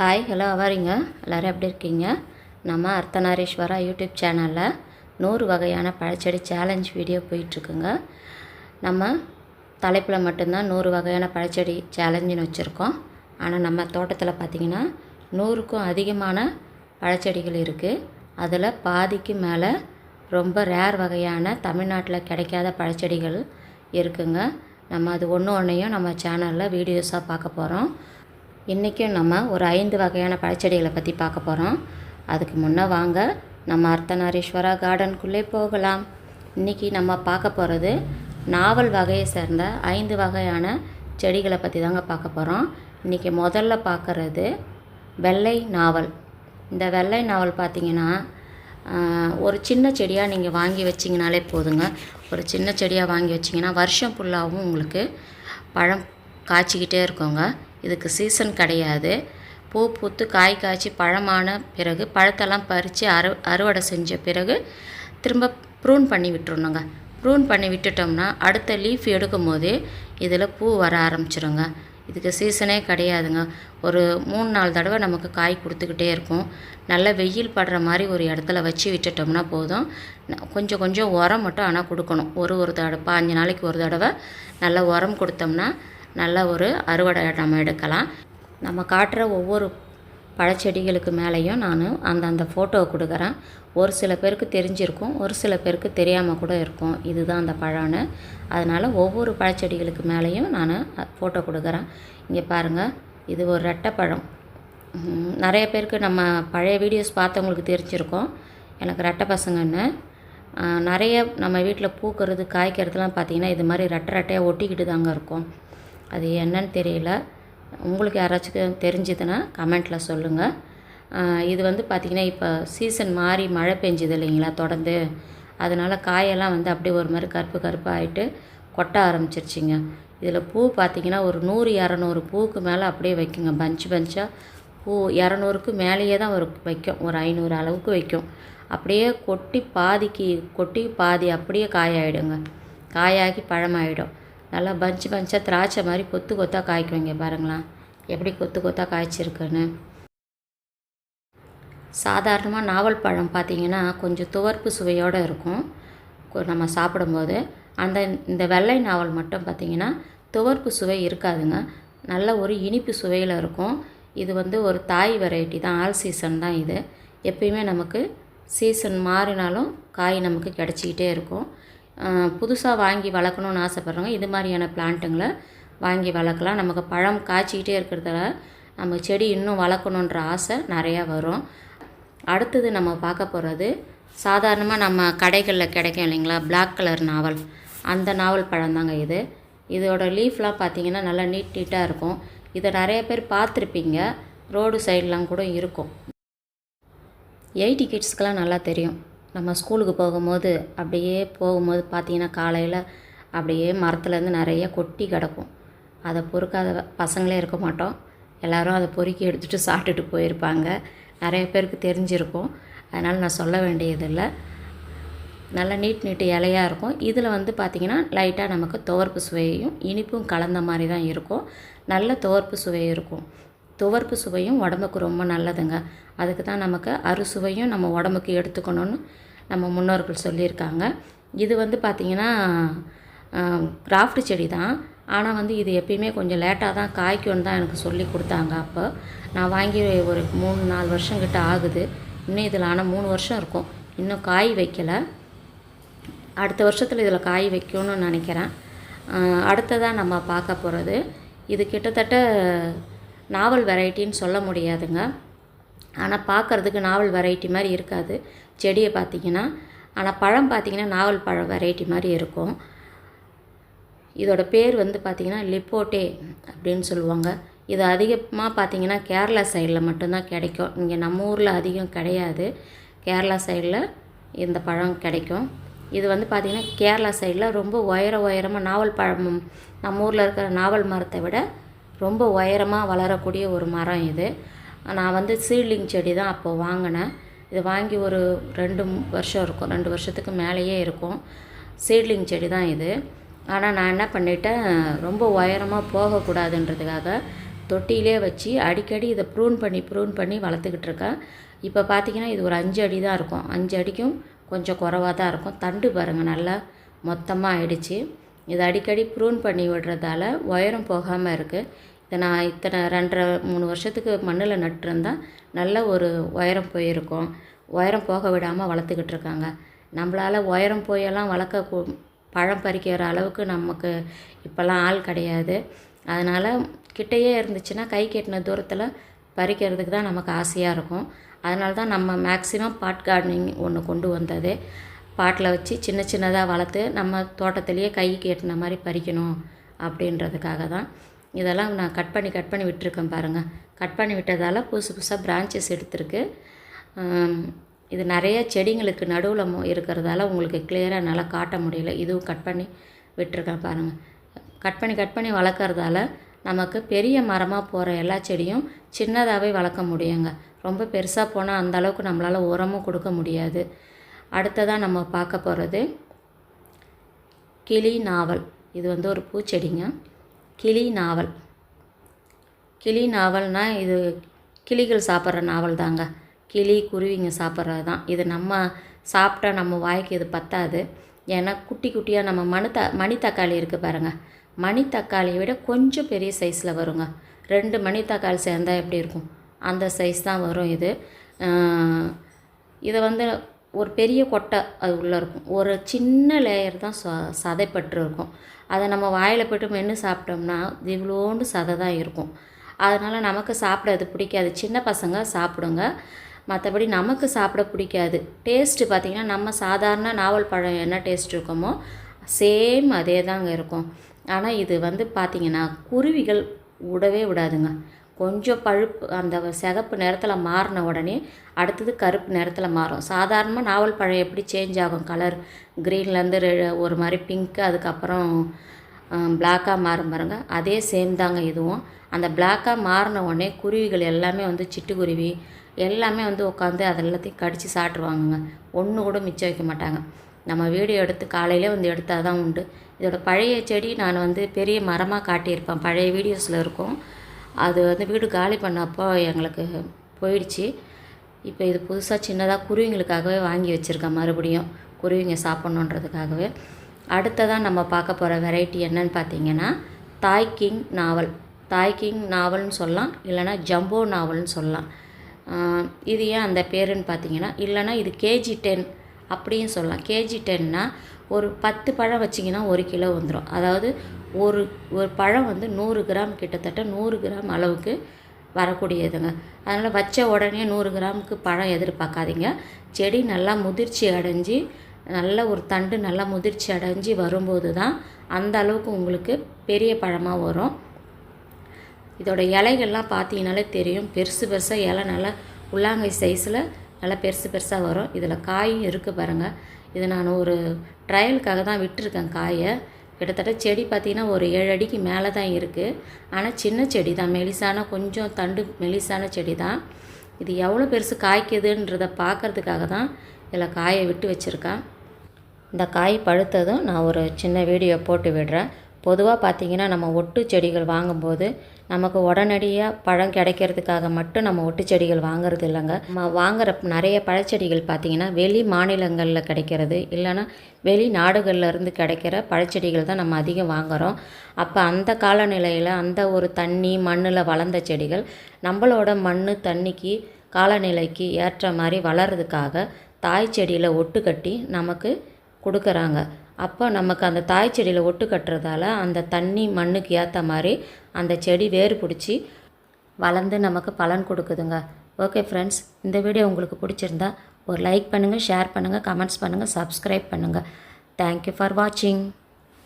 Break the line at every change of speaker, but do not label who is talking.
Hi hello அவரிங்க எல்லோரும் எப்படி இருக்கீங்க? நம்ம அர்த்தநாரீஸ்வரா யூடியூப் சேனலில் 100 வகையான பழச்செடி சேலஞ்ச் வீடியோ போயிட்டுருக்குங்க. நம்ம தலைப்பில் மட்டும்தான் 100 வகையான பழச்செடி சேலஞ்சுன்னு வச்சுருக்கோம். ஆனால் நம்ம தோட்டத்தில் பார்த்திங்கன்னா 100க்கும் அதிகமான பழச்செடிகள் இருக்குது. அதில் பாதிக்கு மேலே ரொம்ப ரேர் வகையான தமிழ்நாட்டில் கிடைக்காத பழச்செடிகள் இருக்குங்க. நம்ம அது ஒன்றையும் நம்ம சேனலில் வீடியோஸாக பார்க்க போகிறோம். இன்றைக்கும் நம்ம ஒரு 5 வகையான பழச்செடிகளை பற்றி பார்க்க போகிறோம். அதுக்கு முன்னே வாங்க நம்ம அர்த்தநாரீஸ்வரா கார்டனுக்குள்ளே போகலாம். இன்றைக்கி நம்ம பார்க்க போகிறது நாவல் வகையை சேர்ந்த 5 வகையான செடிகளை பற்றி தாங்க பார்க்க போகிறோம். இன்றைக்கி முதல்ல பார்க்குறது வெள்ளை நாவல். இந்த வெள்ளை நாவல் பார்த்திங்கன்னா ஒரு சின்ன செடியாக நீங்கள் வாங்கி வச்சிங்கனாலே போதுங்க. ஒரு சின்ன செடியாக வாங்கி வச்சிங்கன்னா வருஷம் ஃபுல்லாகவும் உங்களுக்கு பழம் காய்ச்சிக்கிட்டே இருக்குங்க. இதுக்கு சீசன் கிடையாது. பூ பூத்து காய் காய்ச்சி பழமான பிறகு பழத்தெல்லாம் பறித்து அறுவடை செஞ்ச பிறகு திரும்ப ப்ரூன் பண்ணி விட்டுருணுங்க. ப்ரூன் பண்ணி விட்டுட்டோம்னா அடுத்த லீஃப் எடுக்கும் போதே இதில் பூ வர ஆரம்பிச்சிருங்க. இதுக்கு சீசனே கிடையாதுங்க. ஒரு 3-4 தடவை நமக்கு காய் கொடுத்துக்கிட்டே இருக்கும். நல்ல வெயில் படுற மாதிரி ஒரு இடத்துல வச்சு விட்டுட்டோம்னா போதும். கொஞ்சம் கொஞ்சம் உரம் மட்டும் ஆனால் கொடுக்கணும். ஒரு தடவை 5 நாளைக்கு ஒரு தடவை நல்ல உரம் கொடுத்தோம்னா நல்ல ஒரு அறுவடை நம்ம எடுக்கலாம். நம்ம காட்டுற ஒவ்வொரு பழச்செடிகளுக்கு மேலேயும் நான் அந்த ஃபோட்டோவை கொடுக்குறேன். ஒரு சில பேருக்கு தெரிஞ்சிருக்கும், ஒரு சில பேருக்கு தெரியாமல் கூட இருக்கும் இதுதான் அந்த பழம்னு. அதனால் ஒவ்வொரு பழச்செடிகளுக்கு மேலேயும் நான் ஃபோட்டோ கொடுக்குறேன். இங்கே பாருங்கள், இது ஒரு ரெட்டைப்பழம். நிறைய பேருக்கு நம்ம பழைய வீடியோஸ் பார்த்தவங்களுக்கு தெரிஞ்சிருக்கும் எனக்கு ரெட்டை பசங்கன்னு. நிறைய நம்ம வீட்டில் பூக்கிறது காய்க்கிறதுலாம் பார்த்திங்கன்னா இது மாதிரி ரெட்டையாக ஒட்டிக்கிட்டு தாங்க இருக்கும். அது என்னன்னு தெரியல. உங்களுக்கு யாராச்சும் தெரிஞ்சதுன்னா கமெண்ட்டில் சொல்லுங்கள். இது வந்து பார்த்திங்கன்னா இப்போ சீசன் மாறி மழை பெஞ்சுது இல்லைங்களா தொடர்ந்து. அதனால் காயெல்லாம் வந்து அப்படியே ஒரு மாதிரி கருப்பாக ஆகிட்டு கொட்ட ஆரம்பிச்சிருச்சிங்க. இதில் பூ பார்த்திங்கன்னா ஒரு 100-200 பூவுக்கு மேலே அப்படியே வைக்குங்க. பஞ்சாக பூ 200க்கு மேலேயே தான் வைக்கும். ஒரு 500 அளவுக்கு வைக்கும். அப்படியே கொட்டி பாதி அப்படியே காயாகிடுங்க. காயாகி பழமாயிடும். நல்லா பஞ்சாக திராட்சை மாதிரி கொத்தாக காய்க்குவீங்க. பாருங்களேன் எப்படி கொத்தாக காய்ச்சிருக்குன்னு. சாதாரணமாக நாவல் பழம் பார்த்திங்கன்னா கொஞ்சம் துவர்ப்பு சுவையோடு இருக்கும் நம்ம சாப்பிடும்போது. இந்த வெள்ளை நாவல் மட்டும் பார்த்திங்கன்னா துவர்ப்பு சுவை இருக்காதுங்க. நல்ல ஒரு இனிப்பு சுவையில் இருக்கும். இது வந்து ஒரு தாய் வெரைட்டி தான். ஆல் சீசன் தான் இது. எப்பயுமே நமக்கு சீசன் மாறினாலும் காய் நமக்கு கிடச்சிக்கிட்டே இருக்கும். புதுசாக வாங்கி வளர்க்கணுன்னு ஆசைப்பட்றவங்க இது மாதிரியான பிளான்ட்டுங்களை வாங்கி வளர்க்கலாம். நமக்கு பழம் காய்ச்சிக்கிட்டே இருக்கிறதால நம்ம செடி இன்னும் வளர்க்கணுன்ற ஆசை நிறையா வரும். அடுத்தது நம்ம பார்க்க போகிறது சாதாரணமாக நம்ம கடைகளில் கிடைக்கும் இல்லைங்களா, பிளாக் கலர் நாவல். அந்த நாவல் பழம் தாங்க இது. இதோட லீஃப்லாம் பார்த்திங்கன்னா நல்லா நீட்டாக இருக்கும். இதை நிறைய பேர் பார்த்துருப்பீங்க. ரோடு சைட்லாம் கூட இருக்கும். 80 கிட்ஸ்க்கெலாம் நல்லா தெரியும். நம்ம ஸ்கூலுக்கு போகும்போது போகும்போது பார்த்திங்கன்னா காலையில் அப்படியே மரத்துலேருந்து நிறைய கொட்டி கிடக்கும். அதை பொறுக்காத பசங்களே இருக்க மாட்டோம். எல்லோரும் அதை பொறுக்கி எடுத்துகிட்டு சாப்பிட்டுட்டு போயிருப்பாங்க. நிறைய பேருக்கு தெரிஞ்சிருக்கும். அதனால் நான் சொல்ல வேண்டியதில்லை. நல்லா நீட்டு இலையாக இருக்கும். இதில் வந்து பார்த்திங்கன்னா லைட்டாக நமக்கு துவர்ப்பு சுவையும் இனிப்பும் கலந்த மாதிரி தான் இருக்கும். நல்ல துவர்ப்பு சுவை இருக்கும். துவர்ப்பு சுவையும் உடம்புக்கு ரொம்ப நல்லதுங்க. அதுக்கு தான் நமக்கு அறுசுவையும் நம்ம உடம்புக்கு எடுத்துக்கணும்னு நம்ம முன்னோர்கள் சொல்லியிருக்காங்க. இது வந்து பார்த்திங்கன்னா கிராஃப்ட் செடி தான். ஆனால் வந்து இது எப்பயுமே கொஞ்சம் லேட்டாக தான் காய்க்கும்னு தான் எனக்கு சொல்லி கொடுத்தாங்க. அப்போ நான் வாங்கி ஒரு 3-4 வருஷம் கிட்ட ஆகுது. இன்னும் இதில் ஆனால் 3 வருஷம் இருக்கும். இன்னும் காய் வைக்கலை. அடுத்த வருஷத்தில் இதில் காய் வைக்கணும்னு நினைக்கிறேன். அடுத்ததாக நம்ம பார்க்க போகிறது இது கிட்டத்தட்ட நாவல் வெரைட்டின்னு சொல்ல முடியாதுங்க. ஆனால் பார்க்குறதுக்கு நாவல் வெரைட்டி மாதிரி இருக்காது செடியை பார்த்திங்கன்னா. ஆனால் பழம் பார்த்திங்கன்னா நாவல் பழம் வெரைட்டி மாதிரி இருக்கும். இதோட பேர் வந்து பார்த்திங்கன்னா லிப்போட்டே அப்படின்னு சொல்லுவாங்க. இது அதிகமாக பார்த்திங்கன்னா கேரளா சைடில் மட்டும்தான் கிடைக்கும். இங்கே நம்ம ஊரில் அதிகம் கிடையாது. கேரளா சைடில் இந்த பழம் கிடைக்கும். இது வந்து பார்த்திங்கன்னா கேரளா சைடில் ரொம்ப உயரமாக நாவல் பழம் நம்ம ஊரில் இருக்கிற நாவல் மரத்தை விட ரொம்ப உயரமாக வளரக்கூடிய ஒரு மரம் இது. நான் வந்து சீட்லிங் செடி தான் அப்போது வாங்கினேன். இது வாங்கி ஒரு 2 வருஷம் இருக்கும். 2 வருஷத்துக்கு மேலேயே இருக்கும். சீட்லிங் செடி தான் இது. ஆனால் நான் என்ன பண்ணிட்டேன், ரொம்ப உயரமாக போகக்கூடாதுன்றதுக்காக தொட்டியிலே வச்சு அடிக்கடி இதை ப்ரூன் பண்ணி வளர்த்துக்கிட்டு இருக்கேன். இப்போ பார்த்திங்கன்னா இது ஒரு 5 அடி தான் இருக்கும். 5 அடிக்கும் கொஞ்சம் குறைவாக தான் இருக்கும். தண்டு பாருங்கள் நல்லா மொத்தமாக ஆயிடுச்சு. இதை அடிக்கடி ப்ரூன் பண்ணி விடுறதால உயரம் போகாமல் இருக்குது. இதை நான் இத்தனை 2.5-3 வருஷத்துக்கு மண்ணில் நட்டுருந்தால் நல்ல ஒரு உயரம் போயிருக்கும். உயரம் போக விடாமல் வளர்த்துக்கிட்டு இருக்காங்க. நம்மளால் உயரம் போயெல்லாம் பழம் பறிக்கிற அளவுக்கு நமக்கு இப்போல்லாம் ஆள் கிடையாது. அதனால் கிட்டையே இருந்துச்சுன்னா கை கெட்டின தூரத்தில் பறிக்கிறதுக்கு தான் நமக்கு ஆசையாக இருக்கும். அதனால தான் நம்ம மேக்ஸிமம் பாட் கார்டனிங் ஒன்று கொண்டு வந்தது. பாட்டில் வச்சு சின்ன சின்னதாக வளர்த்து நம்ம தோட்டத்திலேயே கைக்கு எட்டின மாதிரி பறிக்கணும் அப்படின்றதுக்காக தான் இதெல்லாம் நான் கட் பண்ணி விட்டுருக்கேன் பாருங்கள். கட் பண்ணி விட்டதால் புதுசாக பிரான்ச்சஸ் எடுத்துருக்கு. இது நிறைய செடிங்களுக்கு நடுவில் இருக்கிறதால உங்களுக்கு கிளியராக நல்லா காட்ட முடியல. இதுவும் கட் பண்ணி விட்டுருக்கேன் பாருங்கள். கட் பண்ணி வளர்க்குறதால நமக்கு பெரிய மரமாக போகிற எல்லா செடியும் சின்னதாகவே வளர்க்க முடியுங்க. ரொம்ப பெருசாக போனால் அந்தளவுக்கு நம்மளால் உரமும் கொடுக்க முடியாது. அடுத்ததாக நம்ம பார்க்க போகிறது கிளி நாவல். இது வந்து ஒரு பூச்செடிங்க. கிளி நாவல்னால் இது கிளிகள் சாப்பிட்ற நாவல் தாங்க. கிளி குருவிங்க சாப்பிட்றது தான். இது நம்ம சாப்பிட்டா நம்ம வாய்க்கு இது பத்தாது. ஏன்னா குட்டியாக நம்ம மணி தக்காளி இருக்குது பாருங்கள். மணி தக்காளியை விட கொஞ்சம் பெரிய சைஸில் வருங்க. 2 மணி தக்காளி சேர்ந்தால் எப்படி இருக்கும் அந்த சைஸ் தான் வரும் இது. இதை வந்து ஒரு பெரிய கொட்டை அது உள்ளே இருக்கும். ஒரு சின்ன லேயர் தான் சதைப்பட்டு இருக்கும். அதை நம்ம வாயில் போய்ட்டு மென்று சாப்பிட்டோம்னா இவ்வளோண்டு சதை தான் இருக்கும். அதனால் நமக்கு சாப்பிட அது பிடிக்காது. சின்ன பசங்க சாப்பிடுங்க, மற்றபடி நமக்கு சாப்பிட பிடிக்காது. டேஸ்ட்டு பார்த்திங்கன்னா நம்ம சாதாரண நாவல் பழம் என்ன டேஸ்ட் இருக்குமோ சேம் அதே தாங்க இருக்கும். ஆனால் இது வந்து பார்த்திங்கன்னா குருவிகள் விடவே விடாதுங்க. கொஞ்சம் பழுப்பு அந்த சிகப்பு நிறத்தில் மாறின உடனே அடுத்தது கருப்பு நிறத்தில் மாறும். சாதாரணமாக நாவல் பழம் எப்படி சேஞ்ச் ஆகும் கலர், க்ரீன்லேருந்து ஒரு மாதிரி பிங்க்கு, அதுக்கப்புறம் பிளாக்காக மாறும் பாருங்க. அதே சேம் தாங்க இதுவும். அந்த பிளாக்காக மாறின உடனே குருவிகள் எல்லாமே வந்து சிட்டுக்குருவி எல்லாமே வந்து உட்காந்து அது எல்லாத்தையும் கடித்து சாப்பிட்ருவாங்கங்க. ஒன்று கூட மிச்சம் வைக்க மாட்டாங்க. நம்ம வீடியோ எடுத்து காலையிலே வந்து எடுத்தால் தான் உண்டு. இதோட பழைய செடி நான் வந்து பெரிய மரமாக காட்டியிருப்பேன், பழைய வீடியோஸில் இருக்கும். அது வந்து வீடு காலி பண்ணப்போ எங்களுக்கு போயிடுச்சு. இப்போ இது புதுசாக சின்னதாக குருவிங்களுக்காகவே வாங்கி வச்சுருக்கேன். மறுபடியும் குருவிங்க சாப்பிட்ணுன்றதுக்காகவே. அடுத்ததான் நம்ம பார்க்க போகிற வெரைட்டி என்னன்னு பார்த்தீங்கன்னா தாய் கிங் நாவல்னு சொல்லலாம், இல்லைனா ஜம்போ நாவல்னு சொல்லலாம். இது ஏன் அந்த பேருன்னு பார்த்தீங்கன்னா, இல்லைனா இது கேஜி 10 அப்படியும் சொல்லலாம். கேஜி 10னா ஒரு 10 பழம் வச்சிங்கன்னா 1 கிலோ வந்துடும். அதாவது ஒரு பழம் வந்து 100 கிராம், கிட்டத்தட்ட 100 கிராம் அளவுக்கு வரக்கூடியதுங்க. அதனால் வச்ச உடனே 100 கிராமுக்கு பழம் எதிர்பார்க்காதீங்க. செடி நல்லா முதிர்ச்சி அடைஞ்சி நல்ல ஒரு தண்டு நல்லா முதிர்ச்சி அடைஞ்சி வரும்போது தான் அந்த அளவுக்கு உங்களுக்கு பெரிய பழமாக வரும். இதோட இலைகள்லாம் பார்த்தீங்கனாலே தெரியும், பெருசாக இலை நல்லா உள்ளாங்கை சைஸில் நல்லா பெருசாக வரும். இதில் காயும் இருக்குது பாருங்கள். இது நான் ஒரு ட்ரையலுக்காக தான் விட்டுருக்கேன் காயை. கிட்டத்தட்ட செடி பார்த்திங்கன்னா ஒரு 7 அடிக்கு மேலே தான் இருக்குது. ஆனால் சின்ன செடி தான், மெலிசான கொஞ்சம் தண்டு மெலிசான செடி தான். இது எவ்வளோ பெருசு காய்க்குதுன்றதை பார்க்குறதுக்காக தான் இதில் காயை விட்டு வச்சுருக்கேன். இந்த காய் பழுத்ததும் நான் ஒரு சின்ன வீடியோ போட்டு விடுறேன். பொதுவாக பார்த்திங்கன்னா நம்ம ஒட்டு செடிகள் வாங்கும்போது நமக்கு உடனடியாக பழம் கிடைக்கிறதுக்காக மட்டும் நம்ம ஒட்டு செடிகள் வாங்குறது இல்லைங்க. நம்ம வாங்குகிற நிறைய பழச்செடிகள் பார்த்திங்கன்னா வெளி மாநிலங்களில் கிடைக்கிறது, இல்லைன்னா வெளி நாடுகள்லேருந்து கிடைக்கிற பழச்செடிகள் தான் நம்ம அதிகம் வாங்குகிறோம். அப்போ அந்த காலநிலையில் அந்த ஒரு தண்ணி மண்ணில் வளர்ந்த செடிகள் நம்மளோட மண் தண்ணிக்கு காலநிலைக்கு ஏற்ற மாதிரி வளர்கிறதுக்காக தாய் செடியில் ஒட்டு கட்டி நமக்கு கொடுக்குறாங்க. அப்போ நமக்கு அந்த தாய் செடியில் ஒட்டு கட்டுறதால அந்த தண்ணி மண்ணுக்கு ஏற்ற மாதிரி அந்த செடி வேறு பிடிச்சி வளர்ந்து நமக்கு பலன் கொடுக்குதுங்க. ஓகே ஃப்ரெண்ட்ஸ், இந்த வீடியோ உங்களுக்கு பிடிச்சிருந்தா ஒரு லைக் பண்ணுங்கள், ஷேர் பண்ணுங்கள், கமெண்ட்ஸ் பண்ணுங்கள், சப்ஸ்கிரைப் பண்ணுங்கள். தேங்க்யூ ஃபார் வாட்சிங்.